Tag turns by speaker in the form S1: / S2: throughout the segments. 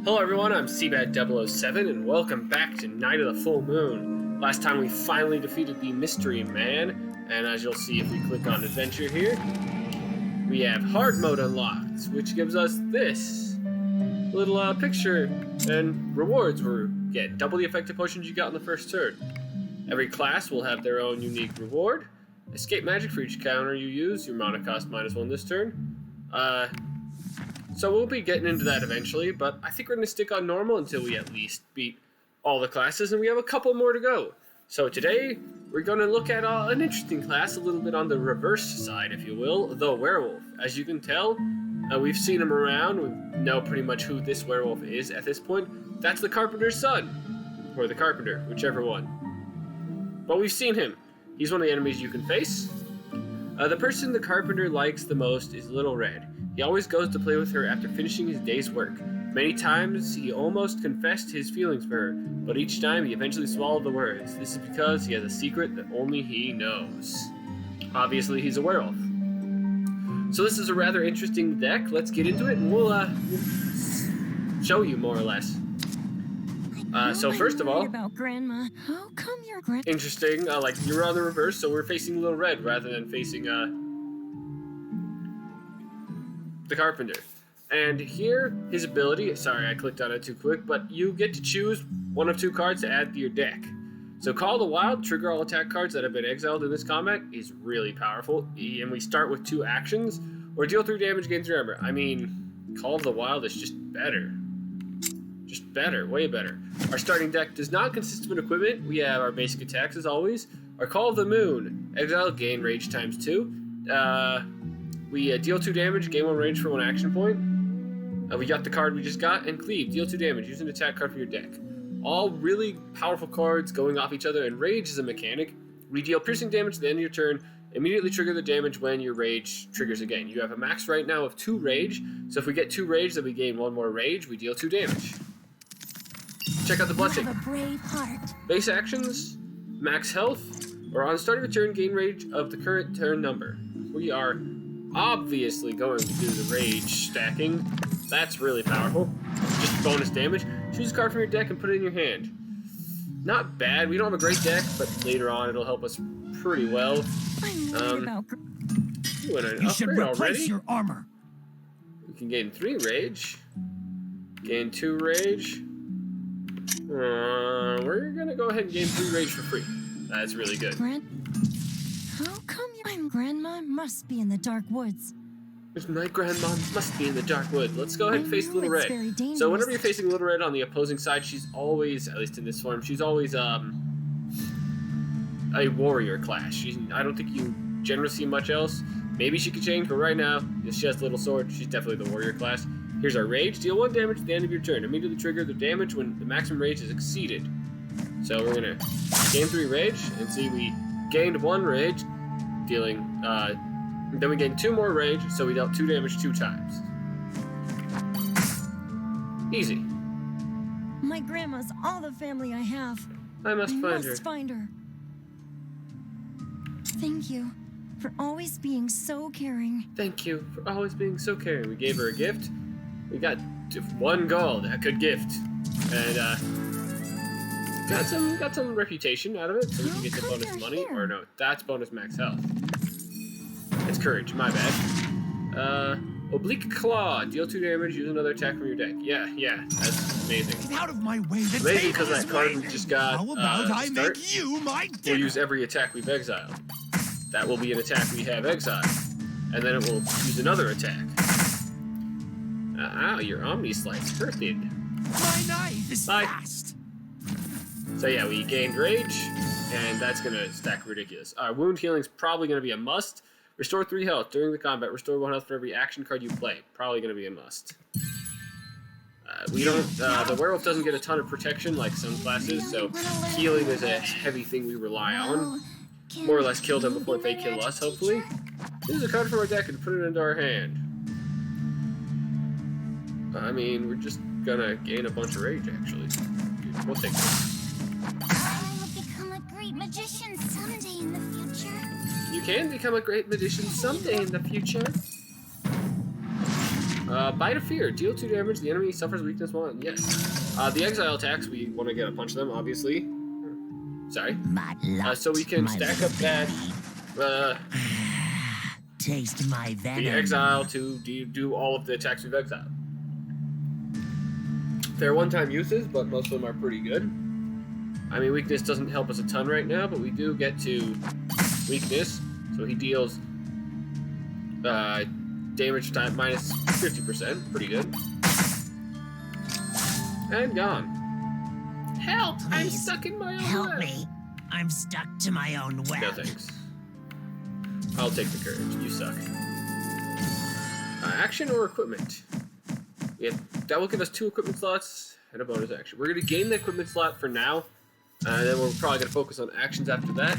S1: Hello everyone, I'm Seabad007 and welcome back to Night of the Full Moon. Last time we finally defeated the Mystery Man, and as you'll see if we click on Adventure here, we have Hard Mode unlocked, which gives us this little picture and rewards where you get double the effective potions you got in the first turn. Every class will have their own unique reward. Escape magic for each counter you use, your mana cost -1 this turn. So we'll be getting into that eventually, but I think we're going to stick on normal until we at least beat all the classes, and we have a couple more to go. So today, we're going to look at an interesting class, a little bit on the reverse side, if you will, the Werewolf. As you can tell, we've seen him around, we know pretty much who this Werewolf is at this point. That's the Carpenter's son, or the Carpenter, whichever one. But we've seen him. He's one of the enemies you can face. The person the Carpenter likes the most is Little Red. He always goes to play with her after finishing his day's work. Many times, he almost confessed his feelings for her, but each time he eventually swallowed the words. This is because he has a secret that only he knows. Obviously, he's a werewolf. So this is a rather interesting deck. Let's get into it, and we'll show you more or less. So first of all,
S2: about Grandma. How come your
S1: interesting, like you're on the reverse, so we're facing Little Red rather than facing, the Carpenter. And here, his ability, sorry I clicked on it too quick, but you get to choose one of two cards to add to your deck. So Call the Wild, trigger all attack cards that have been exiled in this combat, is really powerful. And we start with 2 actions, or deal 3 damage, gain 3 armor. I mean, Call of the Wild is just better. Just better, way better. Our starting deck does not consist of an equipment. We have our basic attacks as always. Our Call of the Moon, exile, gain rage ×2. We deal 2 damage, gain 1 range for 1 action point. We got the card we just got, and Cleave, deal 2 damage, use an attack card for your deck. All really powerful cards going off each other, and Rage is a mechanic. We deal piercing damage at the end of your turn, immediately trigger the damage when your Rage triggers again. You have a max right now of 2 Rage, so if we get 2 Rage, then we gain 1 more Rage, we deal 2 damage. Check out the Blessing.
S2: You have a brave heart.
S1: Base actions, max health, or on the start of a turn, gain Rage of the current turn number. We are obviously going to do the Rage stacking. That's really powerful. Just bonus damage. Choose a card from your deck and put it in your hand. Not bad. We don't have a great deck, but later on it'll help us pretty well.
S3: You should replace your armor.
S1: We can gain 3 Rage. Gain 2 Rage. We're gonna go ahead and gain 3 Rage for free. That's really good.
S2: How come I'm Grandma must be in the dark woods?
S1: My grandma must be in the dark wood. Let's go ahead and face Little Red. So whenever you're facing Little Red on the opposing side, she's always, at least in this form, she's always a warrior class. I don't think you generally see much else. Maybe she could change, but right now, if she has a little sword, she's definitely the warrior class. Here's our Rage. Deal 1 damage at the end of your turn. Immediately trigger the damage when the maximum Rage is exceeded. So we're gonna gain 3 Rage, and see we gained 1 Rage, dealing, then we gain 2 more Rage, so we dealt 2 damage 2 times. Easy.
S2: My grandma's all the family I have.
S1: I must find
S2: her. Thank you for always being so caring.
S1: Thank you for always being so caring. We gave her a gift. We got 1 gold, a good gift. And, got some reputation out of it, so we can get the bonus money. Or no, that's bonus max health. It's courage, my bad. Oblique Claw, deal 2 damage, use another attack from your deck. Yeah, that's amazing.
S3: Get out of my way.
S1: Amazing because that card we just got.
S3: How about I make you my dinner?
S1: We'll use every attack we've exiled. That will be an attack we have exiled. And then it will use another attack. Ow, your Omni Slice hurted.
S3: My knife is fast.
S1: So yeah, we gained Rage, and that's gonna stack ridiculous. Wound Healing's probably gonna be a must. Restore 3 health during the combat. Restore 1 health for every action card you play. Probably going to be a must. We don't. The werewolf doesn't get a ton of protection like some classes, so healing is a heavy thing we rely on. More or less kill them before they kill us. Hopefully. This is a card from our deck and put it into our hand. I mean, we're just gonna gain a bunch of rage. Actually, we'll take this.
S4: I will become a great magician someday in the future.
S1: You can become a great magician someday in the future. Bite of Fear. Deal 2 damage. The enemy suffers weakness 1. Yes. The exile attacks, we want to get a punch of them, obviously. Sorry. So we can stack up that.
S5: Taste my venom.
S1: The exile to do all of the attacks we've exiled. They're one-time uses, but most of them are pretty good. I mean, weakness doesn't help us a ton right now, but we do get to weakness. So he deals damage time minus 50%. Pretty good. And gone. Help!
S5: Please,
S1: I'm stuck in my own
S5: help
S1: web.
S5: me. I'm stuck to my own web.
S1: No thanks. I'll take the courage. You suck. Action or equipment? That will give us 2 equipment slots and a bonus action. We're going to gain the equipment slot for now, and then we're probably going to focus on actions after that.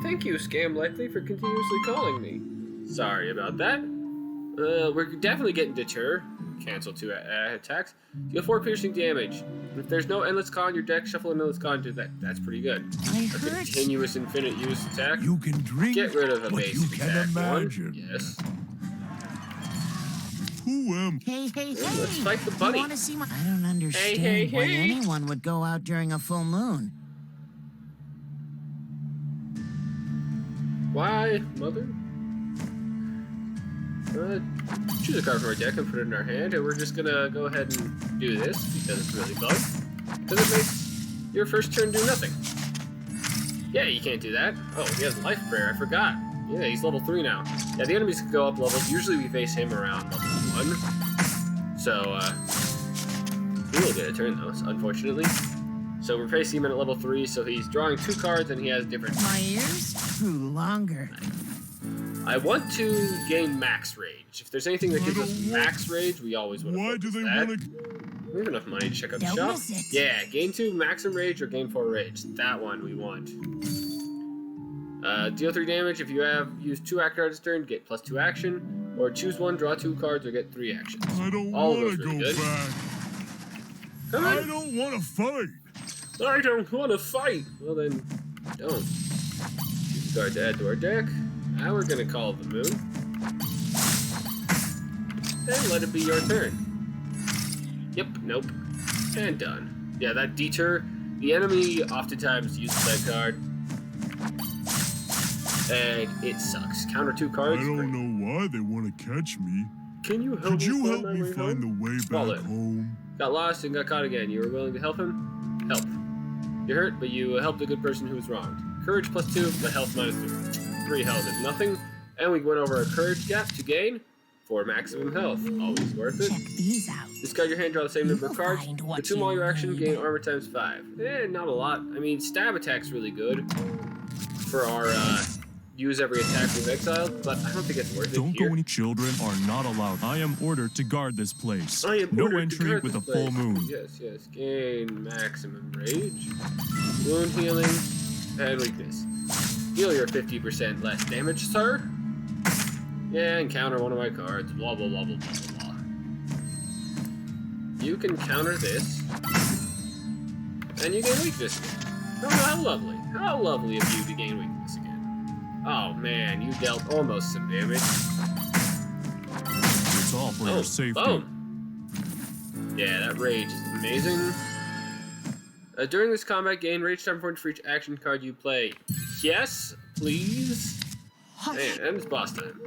S1: Thank you, Scam Likely, for continuously calling me. Sorry about that. We're definitely getting Deter. Cancel 2 attacks. Deal 4 piercing damage. If there's no Endless Claw on your deck, shuffle an Endless Claw into that. That's pretty good.
S5: I
S1: A
S5: heard
S1: continuous infinite use attack.
S3: You can drink
S1: Get rid of a
S3: what
S1: basic
S3: you can
S1: attack
S3: imagine.
S1: 1. Yes.
S3: Who am
S5: Hey, hey, hey!
S1: Let's fight the bunny.
S5: You wanna see my... I don't understand
S1: hey,
S5: why
S1: hey.
S5: anyone would go out during a full moon.
S1: Why, mother? Choose a card from our deck and put it in our hand, and we're just gonna go ahead and do this because it's really fun. Because it makes your first turn do nothing. Yeah, you can't do that. Oh, he has Life Prayer, I forgot. Yeah, he's level 3 now. Yeah, the enemies can go up levels. Usually we face him around level 1. So, he will get a turn though, unfortunately. So we're facing him at level 3, so he's drawing 2 cards and he has different...
S5: My ears grew longer.
S1: I want to gain Max Rage. If there's anything that gives us Max Rage, we always want to
S3: Why do they
S1: that.
S3: want to?
S1: We have enough money to check out the
S5: Don't
S1: shop.
S5: miss it.
S1: Yeah, gain 2 Maximum Rage or gain 4 Rage. That one we want. Deal 3 damage. If you have used 2 act cards this turn, get plus 2 action. Or choose 1, draw 2 cards, or get 3 actions.
S3: I don't
S1: All of
S3: want
S1: those
S3: to
S1: really
S3: go
S1: good.
S3: back.
S1: Come
S3: I
S1: on.
S3: don't want to fight.
S1: I don't want to fight. Well then, don't. Choose a card to add to our deck. Now we're gonna call the moon. And let it be your turn. Yep, nope. And done. Yeah, that Deter, the enemy oftentimes uses that card. And it sucks. Counter 2
S3: I
S1: cards.
S3: don't
S1: great.
S3: know why they want to catch me.
S1: Can you help
S3: Could
S1: me
S3: you
S1: find
S3: help
S1: my
S3: me
S1: way
S3: find
S1: home?
S3: the way
S1: Call
S3: back
S1: it.
S3: home?
S1: Got lost and got caught again. You were willing to help him? Help. You're hurt, but you helped a good person who was wronged. Courage plus 2, but health minus 3. 3 health is nothing. And we went over a courage gap to gain 4 maximum health. Always worth it.
S5: Check these out.
S1: Discard your hand, draw the same number of
S5: You'll
S1: cards.
S5: find what
S1: Consume
S5: you
S1: all your action,
S5: need.
S1: gain armor times 5. Not a lot. I mean, stab attack's really good for our use every attack we've exiled, but I don't think it's worth it
S6: Don't
S1: here.
S6: go any children are not allowed. I am ordered to guard this place.
S1: I am
S6: No
S1: ordered to
S6: entry
S1: guard
S6: with a
S1: this
S6: full
S1: place.
S6: moon.
S1: Yes, yes. Gain maximum rage, wound healing, and weakness. Deal your 50% less damage, sir. Yeah, and counter one of my cards. Blah, blah, blah, blah, blah, blah. You can counter this, and you gain weakness again. Oh, how lovely. How lovely of you to gain weakness again. Oh, man, you dealt almost some damage.
S6: It's all for your safety.
S1: Boom. Yeah, that rage is amazing. During this combat, gain rage time point for each action card you play. Yes, please. Man, and it's boss time.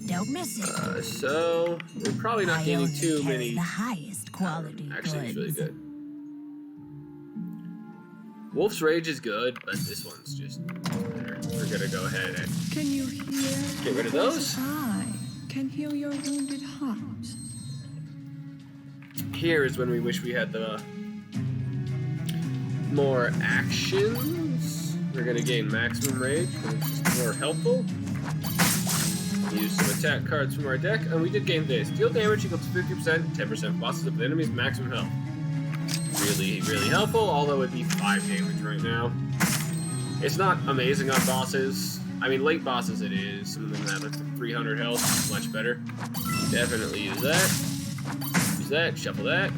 S5: Don't miss it.
S1: So we're probably not
S5: I
S1: gaining
S5: only
S1: too
S5: carry
S1: many.
S5: the highest quality
S1: Actually, it's really
S5: goods.
S1: good. Wolf's Rage is good, but this one's just better. We're gonna go ahead and
S7: Can you hear?
S1: get rid of those.
S7: I can heal your wounded heart.
S1: Here is when we wish we had the more actions. We're gonna gain maximum rage, because it's just more helpful. Use some attack cards from our deck, and we did gain this. Deal damage equal to 50%, 10% bosses of the enemy's maximum health. Really, really helpful, although it'd be 5 damage right now. It's not amazing on bosses. I mean, late bosses it is. Some of them have like 300 health, much better. Definitely use that. Use that, shuffle that.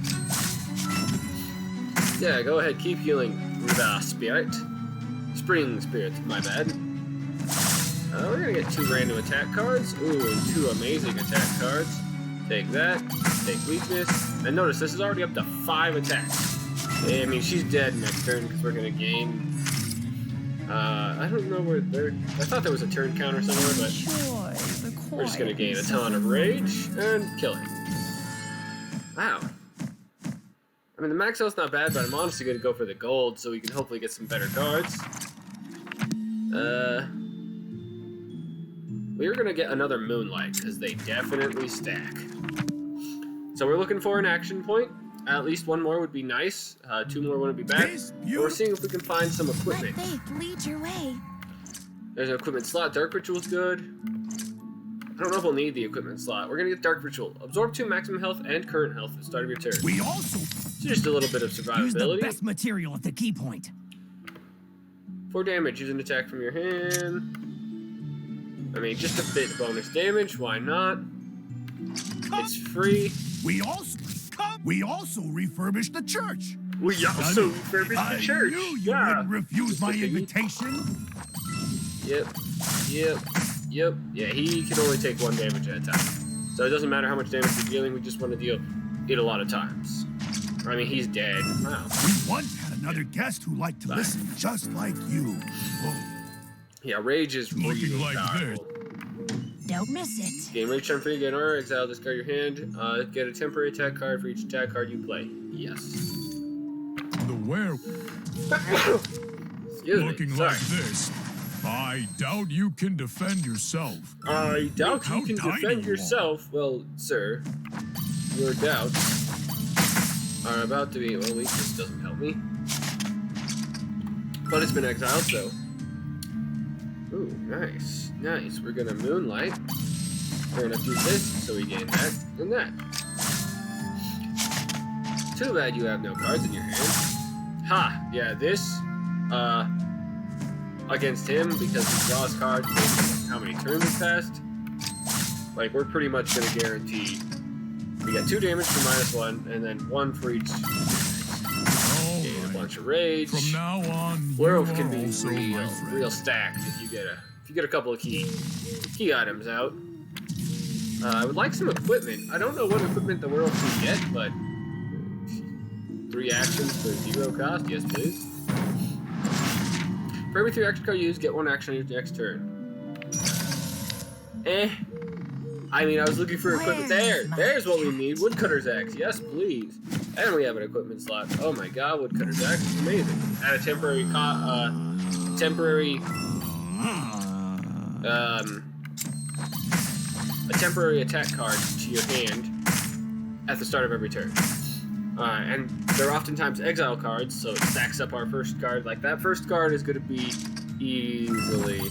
S1: Yeah, go ahead, keep healing the spirit. Spring spirit, my bad. We're gonna get 2 random attack cards. Ooh, and 2 amazing attack cards. Take that. Take weakness. And notice this is already up to 5 attacks. I mean, she's dead next turn because we're gonna gain. I don't know where there. I thought there was a turn counter somewhere, but we're just gonna gain a ton of rage and kill her. Wow. I mean, the max health's not bad, but I'm honestly gonna go for the gold so we can hopefully get some better cards. We are gonna get another Moonlight because they definitely stack. So we're looking for an action point. At least 1 more would be nice. 2 more wouldn't be bad. We're seeing if we can find some equipment.
S4: Let faith lead your way.
S1: There's an equipment slot. Dark Ritual's good. I don't know if we'll need the equipment slot. We're gonna get Dark Ritual. Absorb 2 maximum health and current health at the start of your turn.
S8: We also
S1: So just a little bit of
S8: use
S1: survivability.
S8: the best material at the key point.
S1: 4 damage. Use an attack from your hand. I mean, just a bit bonus damage. Why not? It's free.
S8: We also refurbished the church.
S1: We also refurbished the church.
S8: I knew you
S1: Yeah.
S8: wouldn't refuse my
S1: Mr. Piggy.
S8: invitation.
S1: Yep. Yeah, he can only take 1 damage at a time. So it doesn't matter how much damage we're dealing, we just want to deal it a lot of times. I mean, he's dead. Wow.
S8: We once had another guest who liked to listen just like you. Oh.
S1: Yeah, rage is really
S6: Looking like
S1: powerful.
S5: Don't miss it.
S1: Game rage turn free, get an aura, exile, discard your hand. Get a temporary attack card for each attack card you play. Yes.
S6: The werewolf.
S1: Excuse
S6: Looking
S1: me.
S6: like
S1: Sorry.
S6: this. I doubt you can defend yourself.
S1: I doubt
S6: Look how
S1: you can
S6: tiny
S1: defend
S6: you are.
S1: yourself. Well, sir, your doubts are about to be. Well, weakness doesn't help me. But it's been exiled, so. Ooh, nice. Nice. We're gonna Moonlight. We're gonna do this, so we gain that and that. Too bad you have no cards in your hand. Ha! Yeah, this, against him, because he draws cards based on how many turns have passed. Like, we're pretty much gonna guarantee we get 2 damage for -1, and then 1 for each.
S6: All
S1: Gain a
S6: right.
S1: bunch of rage.
S6: From now on,
S1: Werewolf
S6: you
S1: can
S6: are
S1: be
S6: also my
S1: real,
S6: friend.
S1: real stacked if you get a couple of key items out. I would like some equipment. I don't know what equipment the werewolf can get, but 3 actions for 0 cost. Yes, please. For every 3 action card you use, get 1 action on your next turn. I mean, I was looking for equipment there. There's what we need. Woodcutter's axe. Yes, please. And we have an equipment slot. Oh my god, Woodcutter's axe is amazing. Add a temporary attack card to your hand at the start of every turn. And they're oftentimes exile cards, so it stacks up our first card. Like, that first card is going to be easily...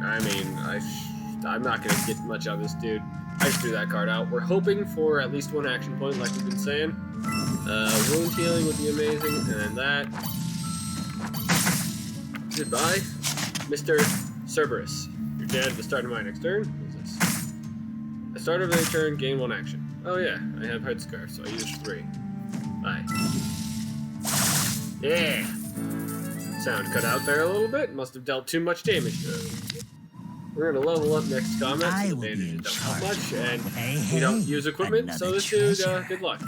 S1: I mean, I'm not going to get much out of this dude. I just threw that card out. We're hoping for at least 1 action point, like we've been saying. Wound healing would be amazing, and then that. Goodbye, Mr. Cerberus. You're dead at the start of my next turn. What is this? At the start of every turn, gain 1 action. Oh yeah, I have Headscarf, so I use 3. Bye. Yeah! Sound cut out there a little bit. Must have dealt too much damage to it. We're gonna level up next combat,
S5: I
S1: so
S5: will be in
S1: bandages don't help much, and
S5: Hey,
S1: we don't
S5: hey,
S1: use equipment, so
S5: another
S1: this dude,
S5: treasure.
S1: good luck.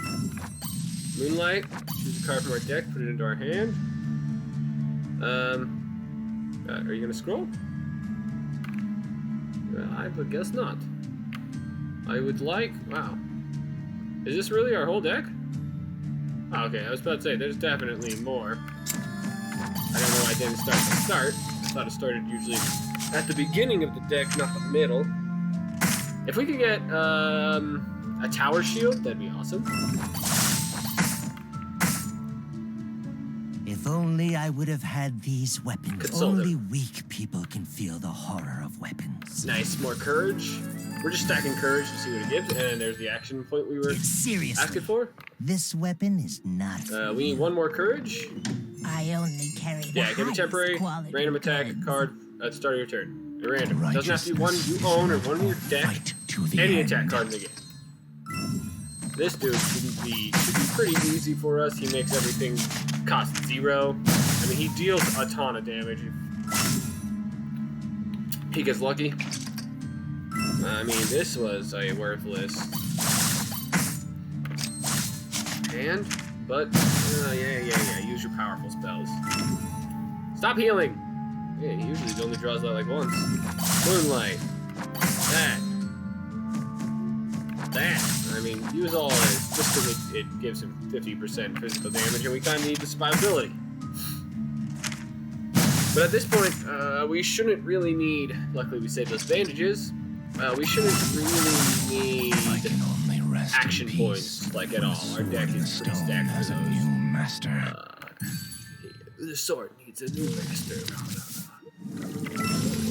S1: Moonlight, choose a card from our deck, put it into our hand. Are you gonna scroll? I would guess not. I would like, wow. Is this really our whole deck? Oh, okay, I was about to say, there's definitely more. I don't know why I didn't start at the start. I thought it started usually at the beginning of the deck, not the middle. If we could get a tower shield, that'd be awesome.
S5: If only I would have had these weapons.
S1: Console them.
S5: Only weak people can feel the horror of weapons.
S1: Nice, more courage. We're just stacking courage to see what it gives, and there's the action point we were
S5: Seriously,
S1: asking for.
S5: this weapon is not for
S1: We need
S5: you.
S1: 1 more courage.
S5: I only carry the
S1: Yeah, give a
S5: highest
S1: temporary
S5: quality
S1: random attack
S5: goods.
S1: card at the start of your turn. At random. Doesn't have to be one you own or one in your deck.
S8: Fight to the
S1: Any
S8: end.
S1: attack card in the game. This dude should be pretty easy for us. He makes everything cost 0. I I mean, he deals a ton of damage. He gets lucky. I mean, this was a worthless hand, but yeah. Use your powerful spells. Stop healing. Yeah, he usually only draws that like once. Moonlight. That. I mean, use all this just because it gives him 50% physical damage, and we kind of need the survivability. But at this point, we shouldn't really need. Luckily, we saved those bandages. We shouldn't really need action points like at all. Our deck is pretty stacked for those.
S5: New master.
S1: The sword needs a new master.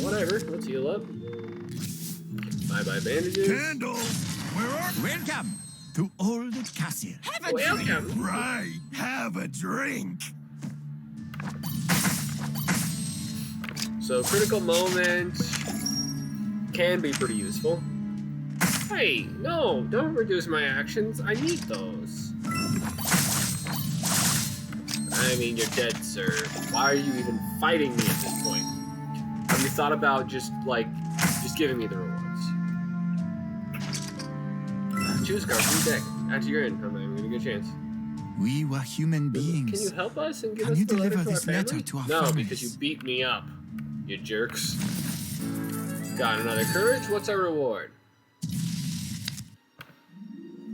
S1: Whatever. Let's heal up. Bye bandages.
S8: Candle, where are you?
S5: Welcome to Old Castle.
S1: Welcome.
S8: Right, have a drink.
S1: So critical moment can be pretty useful. Hey, no, don't reduce my actions. I need those. I mean, you're dead, sir. Why are you even fighting me at this point? Have you thought about just giving me the rewards? Choose a card from the deck. After you're in, I'm not even a good chance.
S5: We were human beings.
S1: Can you help us and give
S5: Can
S1: us
S5: you
S1: the letter
S5: deliver
S1: to our
S5: this letter
S1: family?
S5: to our
S1: No,
S5: families?
S1: because you beat me up, you jerks. Got another courage. What's our reward?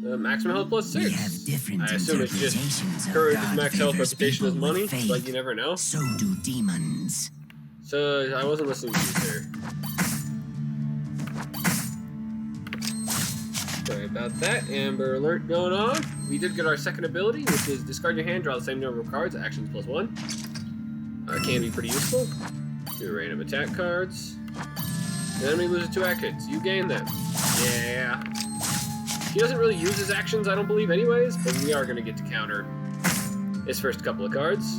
S1: Maximum health plus 6.
S5: We have different
S1: I assume it's just
S5: interpretations of
S1: courage is
S5: God
S1: max health,
S5: favors
S1: reputation is
S5: people
S1: money,
S5: with faith.
S1: but you never know.
S5: So do demons.
S1: So I wasn't listening to you, sir. Sorry about that. Amber alert going on. We did get our second ability, which is discard your hand, draw the same number of cards, actions plus 1. Can be pretty useful. 2 random attack cards. The enemy loses 2 actions. You gain them. Yeah. He doesn't really use his actions, I don't believe, anyways, but we are going to get to counter his first couple of cards.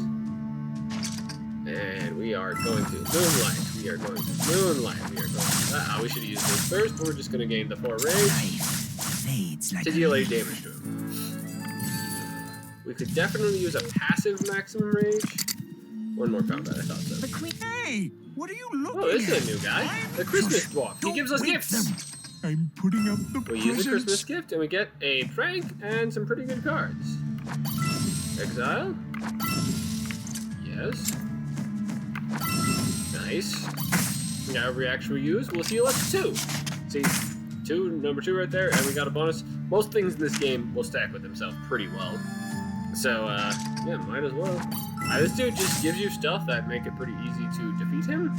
S1: And we are going to Moonlight. We are going to Moonlight. We are going to... we should use this first, but we're just going to gain the 4 rage
S5: Fades like
S1: to deal 8 damage to him. We could definitely use a passive maximum rage. 1 more combat, I thought so.
S5: the queen. Hey, what are you looking
S1: Oh, this
S5: at?
S1: is a new guy. The Christmas dwarf. He gives us gifts.
S3: I'm putting up the
S1: We use a
S3: presents.
S1: Christmas gift and we get a prank and some pretty good cards. Exile. Yes. Nice. Now every action we use, we'll heal up to 2. See, number 2 right there, and we got a bonus. Most things in this game will stack with themselves pretty well. So, yeah, might as well. This dude just gives you stuff that make it pretty easy to defeat him.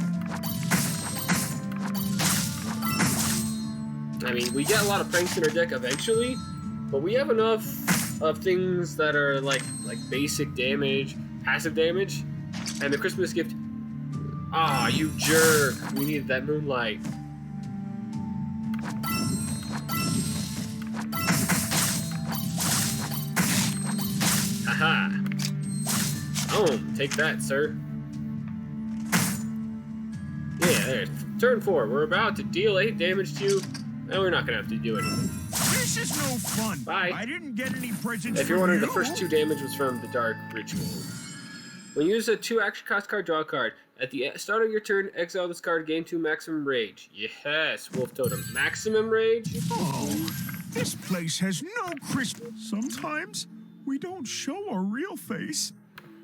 S1: I mean, we get a lot of pranks in our deck eventually, but we have enough of things that are like basic damage, passive damage, and the Christmas gift. Ah, you jerk! We needed that Moonlight. Haha! Take that, sir. Yeah, there. Turn 4. We're about to deal 8 damage to you. And we're not gonna have to do anything.
S8: This is no fun.
S1: Bye.
S8: I didn't get any presents.
S1: If you're
S8: from
S1: wondering, the
S8: you.
S1: first 2 damage was from the Dark Ritual. When you use a 2 action cost card, draw a card. At the start of your turn, exile this card, gain 2 maximum rage. Yes, Wolf Totem. Maximum rage?
S8: Oh, this place has no Christmas. Sometimes we don't show our real face.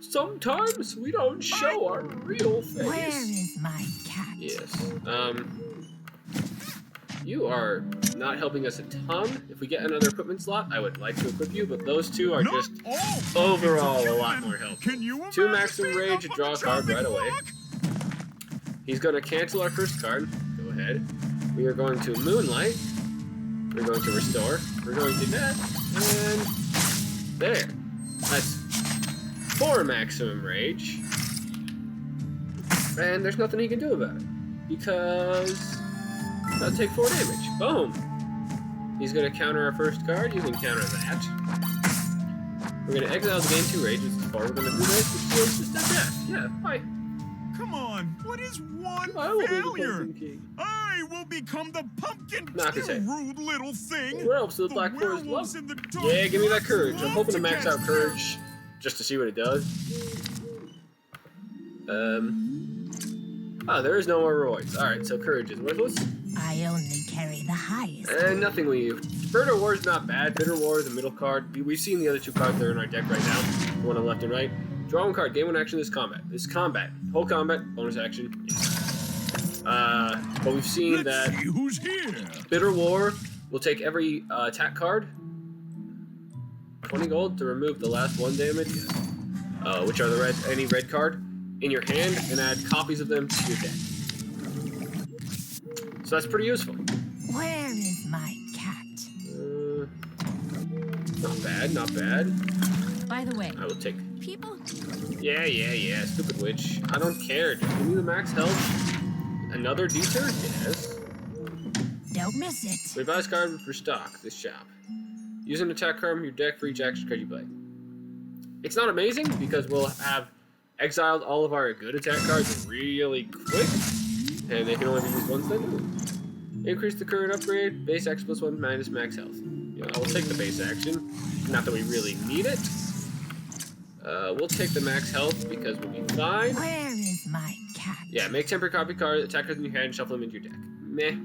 S1: Sometimes we don't show our real face.
S2: Where is my cat?
S1: Yes. You are not helping us a ton. If we get another equipment slot, I would like to equip you, but those 2 are
S8: Not
S1: just
S8: all
S1: overall a
S8: pumpkins are
S1: lot
S8: human.
S1: more helpful.
S8: Can you
S1: 2
S8: imagine
S1: maximum
S8: being
S1: rage
S8: up
S1: and draw
S8: on
S1: a
S8: the
S1: card right
S8: chopping
S1: away.
S8: block?
S1: He's going to cancel our first card. Go ahead. We are going to Moonlight. We're going to Restore. We're going to Net. And there. That's 4 maximum rage. And there's nothing he can do about it. Because that'll take 4 damage. Boom. He's going to counter our first card. You can counter that. We're going to exile the gain 2 rage, which is 4. We're going to do this, which is just a death. Yeah, bye.
S8: Come on, what is one
S1: I will be the
S8: failure?
S1: Pumpkin King.
S8: I will become the pumpkin.
S1: Knock
S8: you
S1: his head.
S8: rude little thing.
S1: Werewolves to the
S8: The
S1: Black Forest
S8: werewolves
S1: love.
S8: in the dark
S1: Yeah, give me that
S8: woods
S1: courage. I'm
S8: love
S1: hoping to max
S8: catch
S1: out courage just to see what it does. Oh, there is no more rewards. Alright, so courage is worthless.
S2: I only carry the highest.
S1: And nothing leave. Murder War is not bad. Bitter War is a middle card. We've seen the other two cards that are in our deck right now. The one on left and right. Draw one card. Game one action is combat. This is combat. Whole combat. Bonus action. Yes. But we've seen
S8: Let's
S1: that
S8: see who's here.
S1: Bitter War will take every attack card. 20 gold to remove the last 1 damage. Yes. Which are the any red card in your hand and add copies of them to your deck. So that's pretty useful.
S2: Where is my cat?
S1: Not bad, not bad.
S2: By the way,
S1: I will take.
S2: people.
S1: Yeah. Stupid witch. I don't care. Just give me the max health. Another deter? Yes.
S2: Don't miss it.
S1: Revise card for stock. This shop. Use an attack card from your deck for each action card you play. It's not amazing because we'll have exiled all of our good attack cards really quick, and they can only be used once then. Increase the current upgrade, base X +1 minus max health. You know, I will take the base action, not that we really need it. We'll take the max health because we'll be fine.
S2: Where is my cat?
S1: Yeah, make temporary copy card, attack cards in your hand, and shuffle them into your deck. Meh.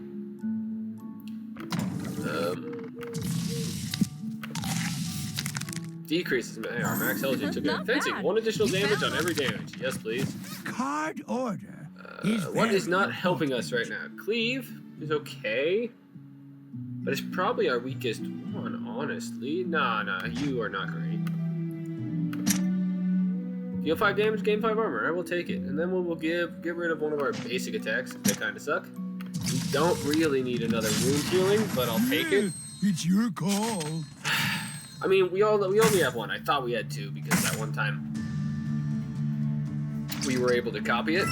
S1: Decreases our max health into good. Fencing,
S2: bad.
S1: 1 additional
S2: You
S1: damage
S2: found
S1: on every damage. Yes, please.
S8: Card order.
S1: What is not helping us right now? Cleave is okay, but it's probably our weakest one, honestly. Nah, you are not great. Deal 5 damage, gain 5 armor. I will take it, and then we'll get rid of one of our basic attacks. They kind of suck. We don't really need another wound healing, but I'll take it.
S8: It's your call.
S1: I mean, we only have 1. I thought we had 2 because that one time we were able to copy it.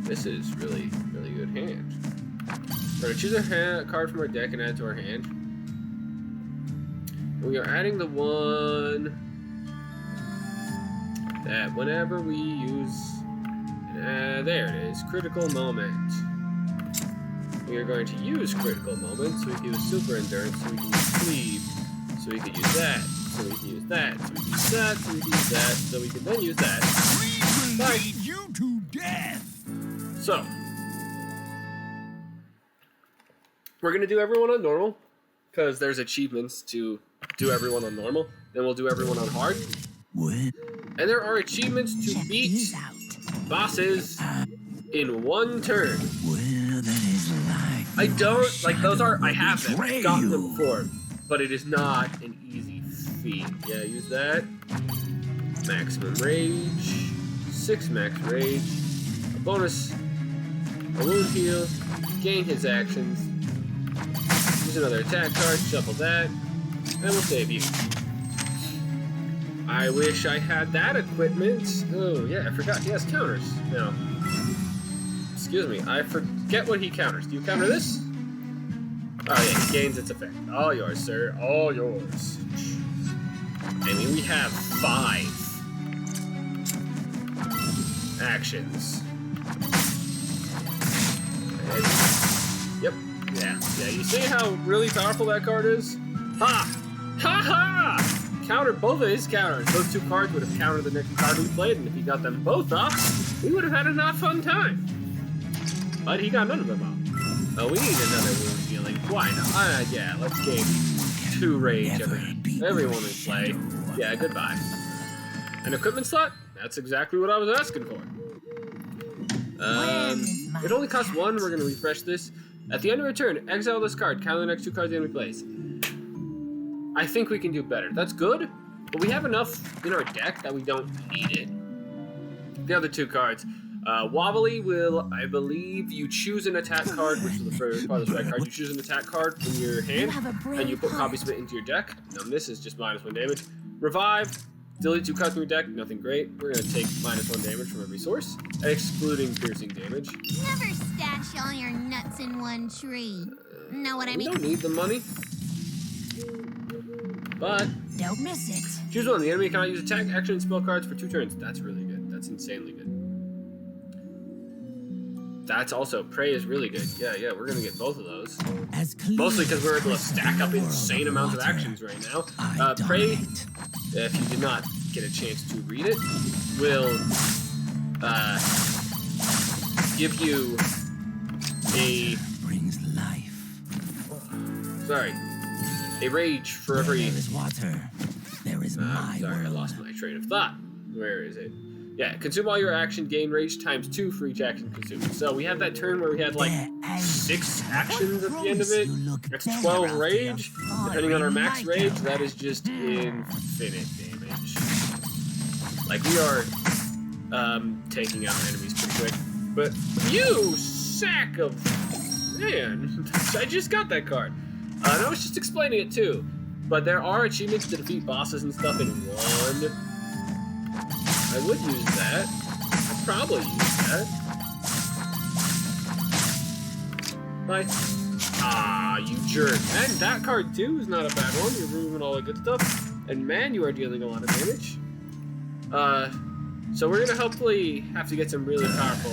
S1: This is really good hand. We're gonna choose a card from our deck and add it to our hand. We are adding the one that whenever we use, there it is, critical moment. We are going to use critical moment, so we can use super endurance, so we can use cleave, so we can use that, so we can use that, so we can use that, so we can use that, so we can then use that.
S8: We will
S1: Bye.
S8: lead you to death.
S1: So, we're going to do everyone on normal, because there's achievements to do everyone on normal. Then we'll do everyone on hard.
S5: What?
S1: And there are achievements to
S2: Check
S1: beat
S2: these out.
S1: bosses in 1 turn.
S5: Well, that is like.
S1: I don't, like, those are, I have them,
S5: betray
S1: I've gotten them
S5: you.
S1: before, but it is not an easy feat. Yeah, use that. Maximum rage, 6 max rage, a bonus, a wound heal, gain his actions, use another attack card, shuffle that, and we'll save you. I wish I had that equipment. Oh, yeah, I forgot he has counters. No. Excuse me, I forget what he counters. Do you counter this? Oh yeah, he gains its effect. All yours, sir. All yours. I mean, we have 5 actions. And, yep. Yeah. You see how really powerful that card is? Ha! Ha ha! Countered both of his counters. Those 2 cards would have countered the next card we played, and if he got them both off, we would have had a not fun time. But he got none of them off. Oh, we need another wound healing. Why not? Yeah, let's gain 2 rage every one we play. Yeah, goodbye. An equipment slot? That's exactly what I was asking for. It only costs 1. We're going to refresh this. At the end of a turn, exile this card. Count the next 2 cards the enemy plays. I think we can do better. That's good, but we have enough in our deck that we don't need it. The other 2 cards. Wobbly will, I believe, you choose an attack card, which is the farthest right card. You choose an attack card from your hand, and you put copy spit into your deck. Numbness is just -1 damage. Revive, delete 2 cards from your deck. Nothing great. We're going to take -1 damage from every source, excluding piercing damage.
S4: Never stash all your nuts in one tree. Know what I
S1: We
S4: mean?
S1: don't need the money. But,
S2: Don't miss it.
S1: choose one. The enemy cannot use attack, action, and spell cards for 2 turns. That's really good. That's insanely good. That's also, Prey is really good. Yeah, we're gonna get both of those. Mostly because we're able to stack up insane amounts of actions right now. Prey, if you did not get a chance to read it, will give you a
S5: Brings life.
S1: a rage for
S5: Where
S1: every.
S5: there is water, there is my
S1: Sorry, I
S5: world.
S1: lost my train of thought. Where is it? Yeah, consume all your action, gain rage times 2 for each action consumed. So we had that turn where we had like
S5: There, I
S1: 6 actions at the end of it.
S5: promise you look
S1: It's
S5: better
S1: 12
S5: after
S1: rage.
S5: your
S1: Depending on our max
S5: fiery
S1: rage,
S5: light.
S1: that is just infinite damage. Like we are taking out enemies pretty quick. But you sack of man, I just got that card. And I was just explaining it too. But there are achievements to defeat bosses and stuff in one. I would use that. I'd probably use that. Bye. Ah, you jerk. And that card too is not a bad one. You're removing all the good stuff. And man, you are dealing a lot of damage. So we're gonna hopefully have to get some really powerful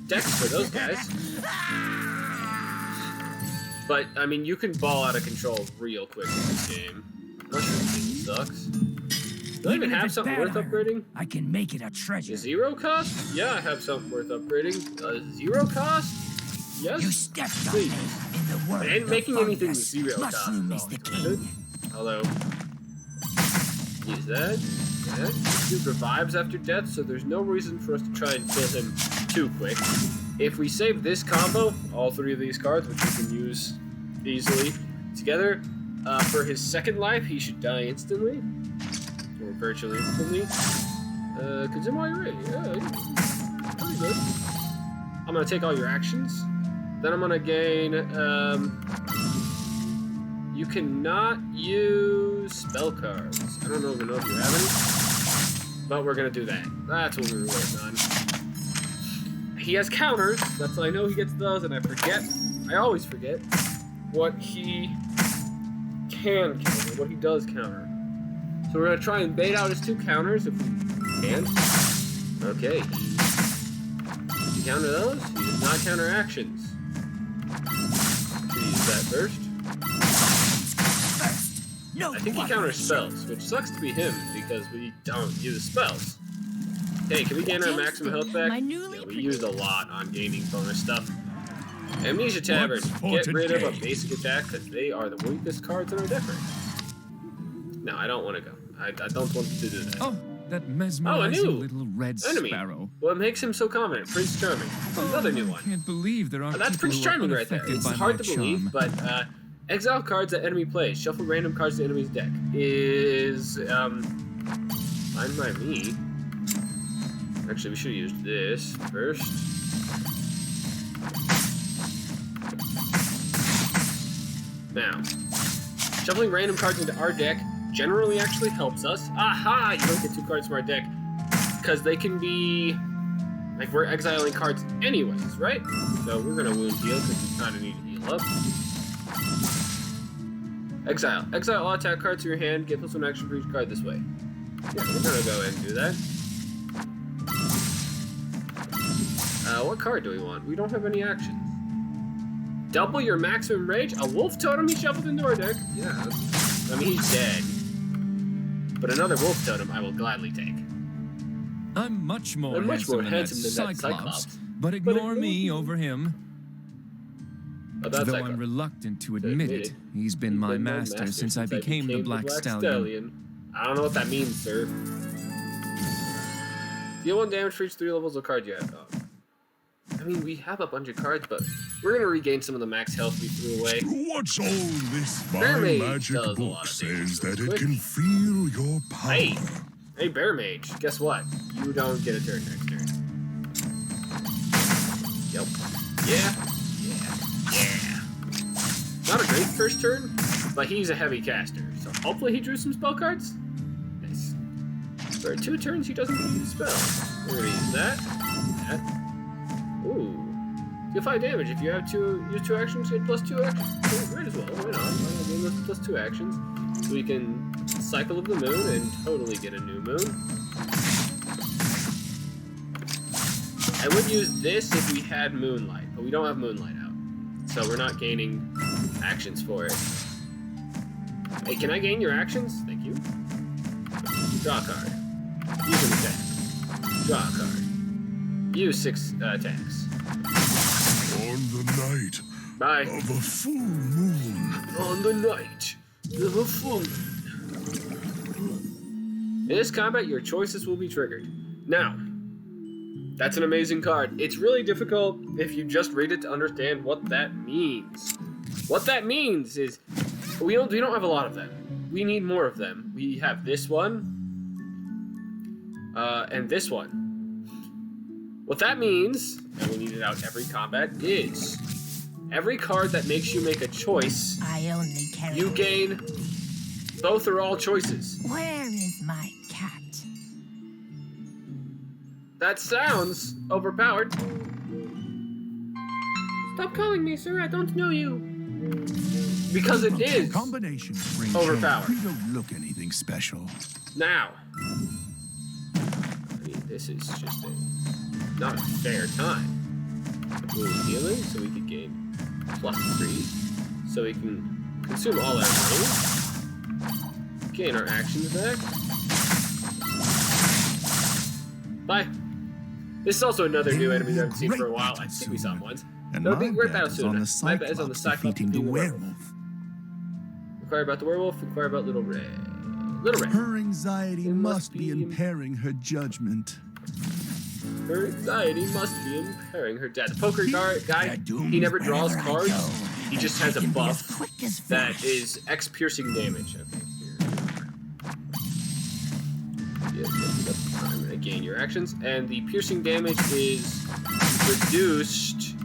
S1: decks for those guys. But, I mean, you can ball out of control real quick in this game. Mushroom King sucks. Do I even have something worth upgrading?
S5: I can make it a
S1: A
S5: treasure.
S1: 0 cost? Yeah, I have something worth upgrading. A 0 cost? Yes.
S5: You stepped on
S1: Please.
S5: me in the world
S1: And
S5: of
S1: making anything with
S5: fungus.
S1: 0 cost
S5: Mushroom
S1: is
S5: is the
S1: always good.
S5: king.
S1: Although, use that. Yeah. Dude revives after death, so there's no reason for us to try and kill him too quick. If we save this combo, all 3 of these cards, which we can use easily together, for his second life, he should die instantly. Or virtually instantly. Consume all your rage. Yeah, pretty good. I'm gonna take all your actions. Then I'm gonna gain, you cannot use spell cards. I don't even know if you have any. But we're gonna do that. That's what we were waiting on. He has counters. That's I know he gets those, and I always forget what he can counter, what he does counter. So we're gonna try and bait out his 2 counters if we can. Okay, did he counter those? He does not counter actions. Should use that first.
S5: No
S1: I think he counters spells, which sucks to be him because we don't use spells. Hey, can we gain our maximum health back? Yeah, we used a lot on gaining bonus stuff. Amnesia Tavern.
S8: What's for
S1: Get rid of a
S8: today?
S1: basic attack because they are the weakest cards in our deck right now. No, I don't want to go. I don't want to do that.
S9: Oh, that mesmerizing
S1: new
S9: little red
S1: enemy.
S9: sparrow.
S1: What makes him so confident? Prince Charming. Another new
S9: I
S1: one.
S9: can't believe there are
S1: That's
S9: people
S1: Prince
S9: who are
S1: Charming right there.
S9: unaffected
S1: It's
S9: by
S1: hard
S9: my
S1: to believe,
S9: charm.
S1: but exile cards that enemy plays. Shuffle random cards to enemy's deck. Is fine by me. Actually, we should have used this first. Now, shuffling random cards into our deck generally actually helps us. Aha! You don't get 2 cards from our deck because they can be like we're exiling cards anyways, right? So we're gonna wound heal because we kind of need to heal up. Exile. Exile all attack cards to your hand. Get +1 action for each card this way. Yeah, we're gonna go ahead and do that. What card do we want? We don't have any actions. Double your maximum rage? A wolf totem he shuffled into our deck? Yeah. I mean, he's dead. But another wolf totem I will gladly take.
S9: I'm much more
S1: I'm much more
S9: handsome
S1: handsome
S9: than that Cyclops, but ignore me over him.
S1: Oh, that's
S9: Though
S1: Cyclops.
S9: I'm reluctant to admit it, he's been my master since I became the Black Stallion.
S1: I don't know what that means, sir. Deal 1 damage for each 3 levels of card you have. Oh. I mean, we have a bunch of cards, but we're gonna regain some of the max health we threw away.
S8: What's all this? My
S1: Bear Mage
S8: magic
S1: does a lot
S8: book
S1: of
S8: says
S1: damage.
S8: that it can feel your power.
S1: Hey, Bear Mage, guess what? You don't get a turn next turn. Yep. Yeah. Not a great first turn, but he's a heavy caster, so hopefully he drew some spell cards. Nice. For 2 turns, he doesn't use spells. We're gonna use that. Ooh. Deal 5 damage. If you have use 2 actions, get +2 actions. Oh, might as well. Why not? I'm gonna give us +2 actions. So we can cycle of the moon and totally get a new moon. I would use this if we had moonlight, but we don't have moonlight out. So we're not gaining actions for it. Hey, can I gain your actions? Thank you. Draw a card. Use an attack. Draw a card. Use 6 attacks.
S8: On the night
S1: Bye.
S8: of a full moon.
S1: On the night of a full moon. In this combat, your choices will be triggered. Now, that's an amazing card. It's really difficult if you just read it to understand what that means. What that means is we don't have a lot of them. We need more of them. We have this one, and this one. What that means, and we need it out every combat, is every card that makes you make a choice,
S2: I only carry.
S1: you gain both or all choices.
S2: Where is my cat?
S1: That sounds overpowered. Stop calling me, sir. I don't know you. Because it is
S8: Combinations bring
S1: overpowered.
S8: joy. We don't look anything special.
S1: Now. I mean, this is just not a fair time. Wound healing, so we can gain +3. So we can consume all our money. Gain our actions back. Bye. This is also another new enemy that I haven't seen for a while. I think we saw him once.
S8: And
S1: No, big
S8: my
S1: great
S8: bet
S1: battle
S8: is
S1: soon.
S8: on the
S1: My bet is on the
S8: Cyclops
S1: Cyclops
S8: defeating the
S1: defeating the
S8: werewolf.
S1: Inquire about the werewolf, inquire about Little Red. Little Red.
S3: Her anxiety
S1: It
S3: must be impairing her judgment.
S1: Her anxiety must be impairing her dad. The poker guy, he never draws cards. He just has a buff that is X piercing damage. Okay, here. I'm gonna gain your actions, and the piercing damage is reduced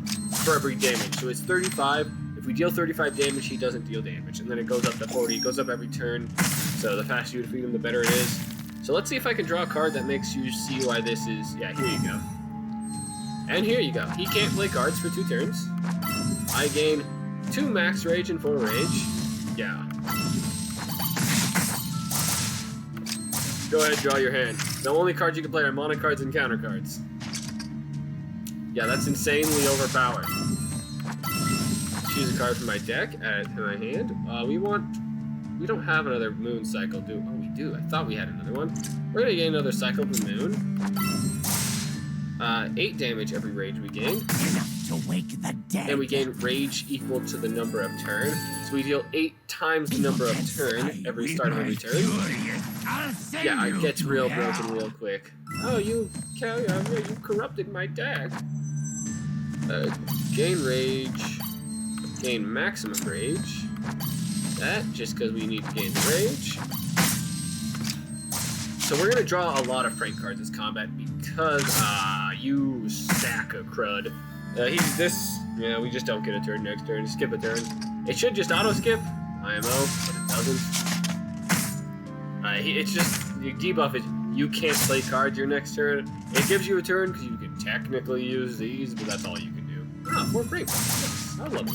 S1: for every damage. So it's 35. If we deal 35 damage, he doesn't deal damage, and then it goes up to 40. It goes up every turn. So the faster you defeat him, the better it is. So let's see if I can draw a card that makes you see why this is. Yeah, here you go. And here you go. He can't play cards for 2 turns. I gain 2 max rage and 4 rage. Yeah. Go ahead, draw your hand. The only cards you can play are mono cards and counter cards. Yeah, that's insanely overpowered. Choose a card from my deck, add it to my hand. We don't have another moon cycle, do we? Oh, we do. I thought we had another one. We're gonna gain another cycle of the moon. 8 damage every rage we gain.
S5: Enough to wake the dead.
S1: And we gain rage equal to the number of turn. So we deal 8 times the number of turn every start of every turn. Yeah, it gets real broken real quick. Oh, you corrupted my deck. Gain rage. Gain maximum rage. That just because we need to gain the rage. So we're gonna draw a lot of prank cards this combat because you sack of crud. Yeah, we just don't get a turn next turn. Skip a turn. It should just auto skip IMO, but it doesn't. It's just you debuff it. You can't play cards your next turn. It gives you a turn because you can technically use these, but that's all you can do. Ah, 4 prank cards. I love it.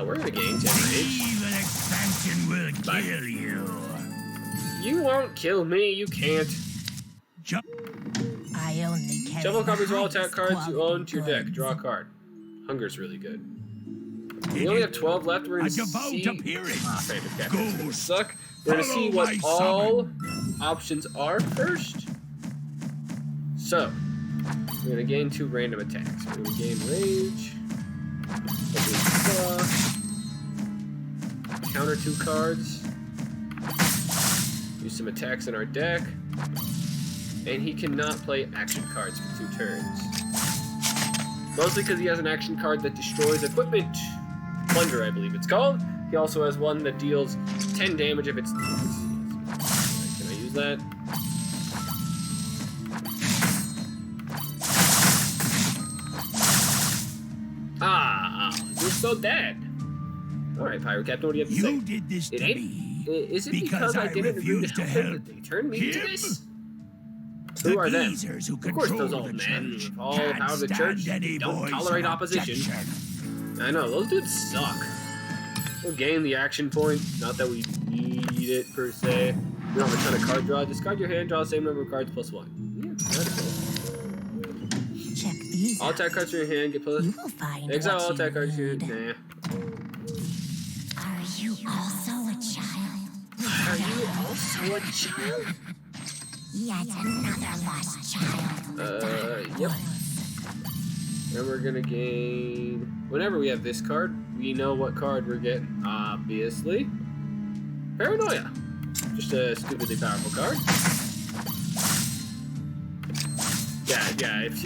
S1: We're gonna gain 10 rage.
S5: Even expansion will
S1: Bye.
S5: kill you.
S1: You won't kill me. You can't.
S2: I only carry.
S1: Shuffle copies of all attack
S2: highest
S1: cards you own to your deck.
S2: quality
S1: Draw a card. Hunger's really good. We only have 12 left. We're gonna see. Fantastic.
S8: Go.
S1: Suck. We're gonna see what all options are first. So we're gonna gain 2 random attacks. We're gonna gain rage. Counter 2 cards. Use some attacks in our deck. And he cannot play action cards for 2 turns. Mostly because he has an action card that destroys equipment. Plunder, I believe it's called. He also has one that deals 10 damage if it's... Can I use that? You're so dead. Alright, Pirate Captain, what do you have to say?
S5: You did this
S1: It
S5: to
S1: ain't...
S5: me.
S1: Is it because I didn't agree to help him that they turned me into this? Who are them?
S5: Geezers who
S1: Of course, those
S5: control
S1: old
S5: the
S1: men
S5: church
S1: with all
S5: can't
S1: power of the church
S5: stand any
S1: don't
S5: voice
S1: tolerate
S5: of
S1: opposition.
S5: objection.
S1: I know, those dudes suck. We'll gain the action point, not that we need it per se. We don't have a ton of card draw. Discard your hand, draw the same number of cards plus 1. Yeah, that's cool.
S2: Check these.
S1: All attack cards in your hand, get plus.
S2: You will find
S1: Exile
S2: what
S1: all
S2: you
S1: attack cards in your
S2: need.
S1: hand.
S4: Are you also a child?
S1: Nah. Are you also a child?
S4: Yet another lost child.
S1: Yep. And we're gonna gain... Whenever we have this card, we know what card we're getting, obviously. Paranoia. Just a stupidly powerful card. Yeah, if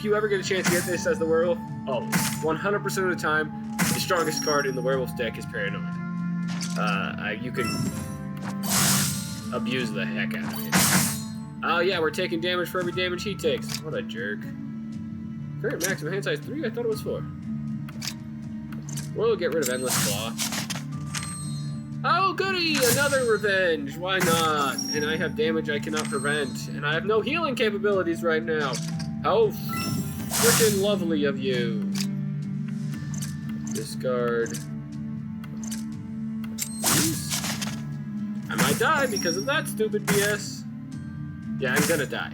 S1: you ever get a chance to get this as the werewolf, always, 100% of the time, the strongest card in the werewolf's deck is Paranoia. You can abuse the heck out of it. Oh yeah, we're taking damage for every damage he takes. What a jerk. Current maximum hand size 3? I thought it was 4. We'll get rid of Endless Claw. Oh goody! Another revenge! Why not? And I have damage I cannot prevent. And I have no healing capabilities right now. How freaking lovely of you. Discard. I might die because of that stupid BS. Yeah, I'm gonna die.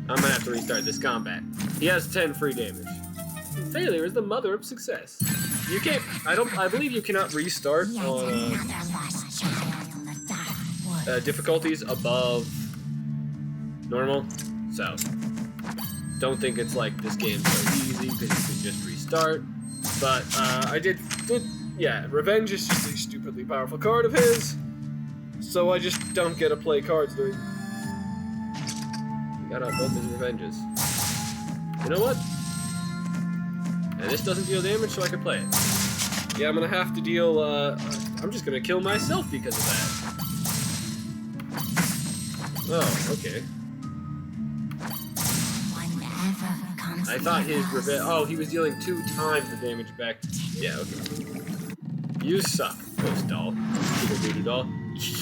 S1: I'm gonna have to restart this combat. He has 10 free damage. Failure is the mother of success. You can't, I believe you cannot restart on difficulties above normal. So, don't think it's like this game's so easy because you can just restart. But, yeah, Revenge is just a stupidly powerful card of his. So I just don't get to play cards during... He got out both his Revenges. You know what? And this doesn't deal damage, so I can play it. Yeah, I'm gonna have to deal, I'm just gonna kill myself because of that. Oh, okay. I thought his revenge... Oh, he was dealing 2 times the damage back. Yeah, okay. You suck, Ghost Doll. Little voodoo doll.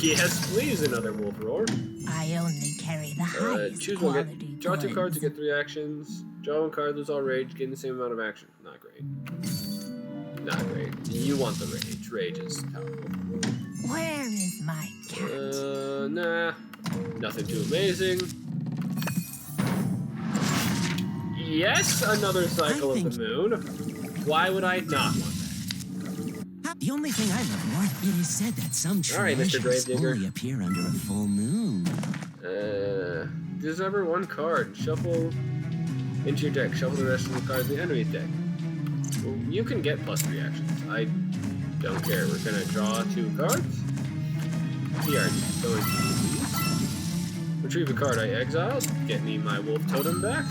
S1: Yes, please, another Wolf Roar.
S2: I only carry the highest
S1: choose one.
S2: quality
S1: Draw 2
S2: goods.
S1: cards to get 3 actions. Draw 1 card, lose all rage, gain the same amount of action. Not great. Not great. You want the rage. Rage is powerful.
S2: Where is my cat?
S1: Nah. Nothing too amazing. Yes, another cycle of the moon. Why would I not want that?
S5: The only thing I love more, it is said that some
S1: Alright, Mr.
S5: treasures
S1: Gravedigger.
S5: only appear under a full moon.
S1: Discover 1 card. Shuffle into your deck. Shuffle the rest of the cards in the enemy's deck. Well, you can get +3 reactions. I don't care. We're gonna draw 2 cards. We are going to use. Retrieve a card I exiled. Get me my wolf totem back.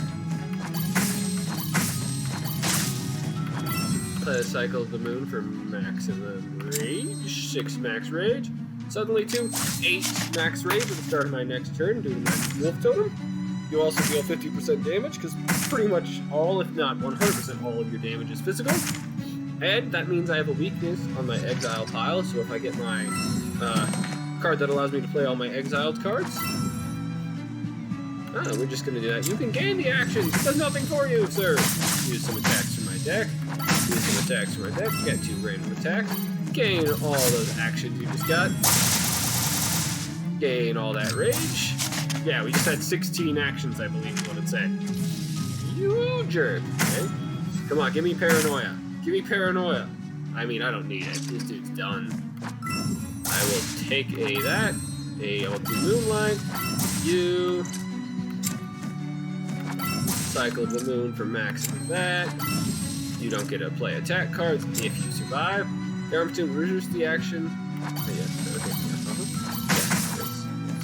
S1: Play a cycle of the moon for maximum rage. 6 max rage. Suddenly 2, 8 max rage at the start of my next turn due to my wolf totem. You also deal 50% damage because pretty much all, if not 100% all of your damage is physical. And that means I have a weakness on my exile pile, so if I get my card that allows me to play all my exiled cards, we're just going to do that. You can gain the actions. It does nothing for you, sir. Use some attacks from my deck. Use some attacks from my deck. Get 2 random attacks. Gain all those actions you just got. Gain all that rage. Yeah, we just had 16 actions, I believe is what it said. You jerk. Okay. Come on, give me Paranoia. Give me Paranoia. I mean, I don't need it. This dude's done. I will take I will do Moonlight. You... Cycle of the Moon for maximum that. You don't get to play attack cards if you survive. Guarantee to reduce the action.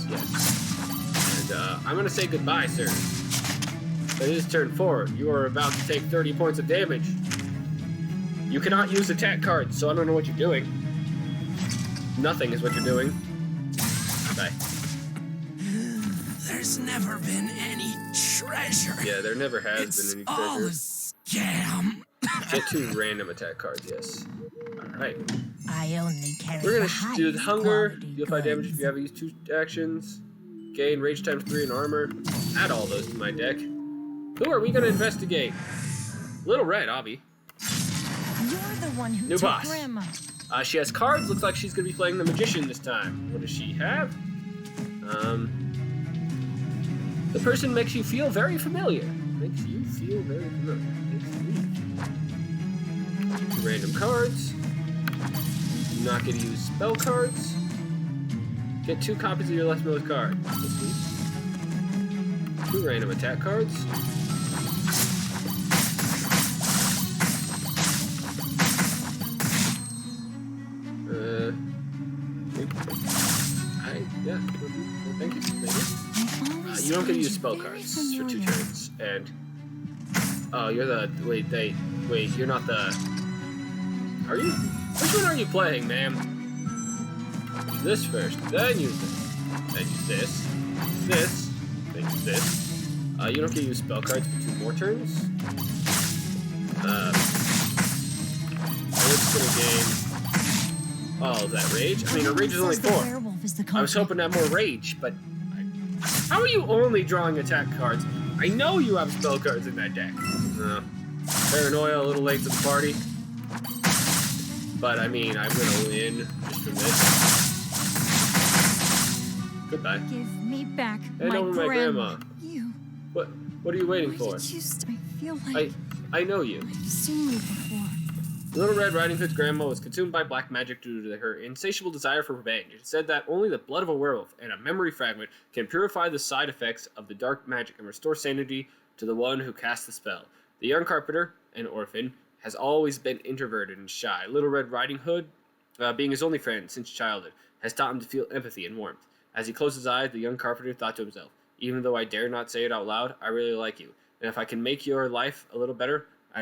S1: Yes. And I'm gonna say goodbye, sir. It is turn 4. You are about to take 30 points of damage. You cannot use attack cards, so I don't know what you're doing. Nothing is what you're doing. Bye.
S5: There's never been any treasure.
S1: Yeah, there never has been any treasure.
S5: All a scam.
S1: Get 2 random attack cards, yes. Alright.
S2: I only carry
S1: We're
S2: the
S1: gonna do the
S2: highest
S1: hunger,
S2: quality
S1: deal 5 damage
S2: goods.
S1: if you have these 2 actions. Gain rage times 3 in armor. Add all those to my deck. Who are we gonna investigate? Little Red, Obby.
S2: You're the one who
S1: New
S2: took
S1: boss.
S2: Grandma.
S1: She has cards. Looks like she's gonna be playing the Magician this time. What does she have? The person makes you feel very familiar. Makes you feel very familiar. Random cards. Do not get to use spell cards. Get 2 copies of your leftmost card. 2 random attack cards. Yeah, thank you. You don't get to use spell cards for 2 turns, and you're the wait, you're not the. Are you? Which one are you playing, ma'am? Use this first, then use this, then use this, then use this. You don't get to use spell cards for 2 more turns. It's gonna gain. Oh, that rage? I mean, her rage is only 4. I was hoping to have more rage, but how are you only drawing attack cards? I know you have spell cards in that deck. Paranoia, a little late to the party. But I mean, I'm gonna win just from this. Goodbye.
S2: Give me back
S1: Hand over my grandma.
S2: You.
S1: What are you waiting for?
S2: Did you I feel like
S1: I know you.
S2: I've seen you before.
S1: Little Red Riding Hood's grandma was consumed by black magic due to her insatiable desire for revenge. It said that only the blood of a werewolf and a memory fragment can purify the side effects of the dark magic and restore sanity to the one who cast the spell. The young carpenter, an orphan, has always been introverted and shy. Little Red Riding Hood, being his only friend since childhood, has taught him to feel empathy and warmth. As he closed his eyes, the young carpenter thought to himself, "Even though I dare not say it out loud, I really like you. And if I can make your life a little better, I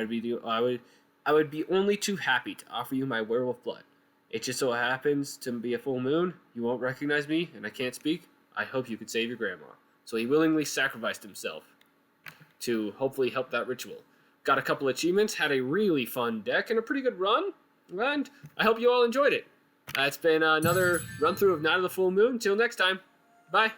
S1: would be only too happy to offer you my werewolf blood. It just so happens to be a full moon. You won't recognize me, and I can't speak. I hope you could save your grandma." So he willingly sacrificed himself to hopefully help that ritual. Got a couple achievements, had a really fun deck, and a pretty good run. And I hope you all enjoyed it. It's been another run-through of Night of the Full Moon. Till next time. Bye.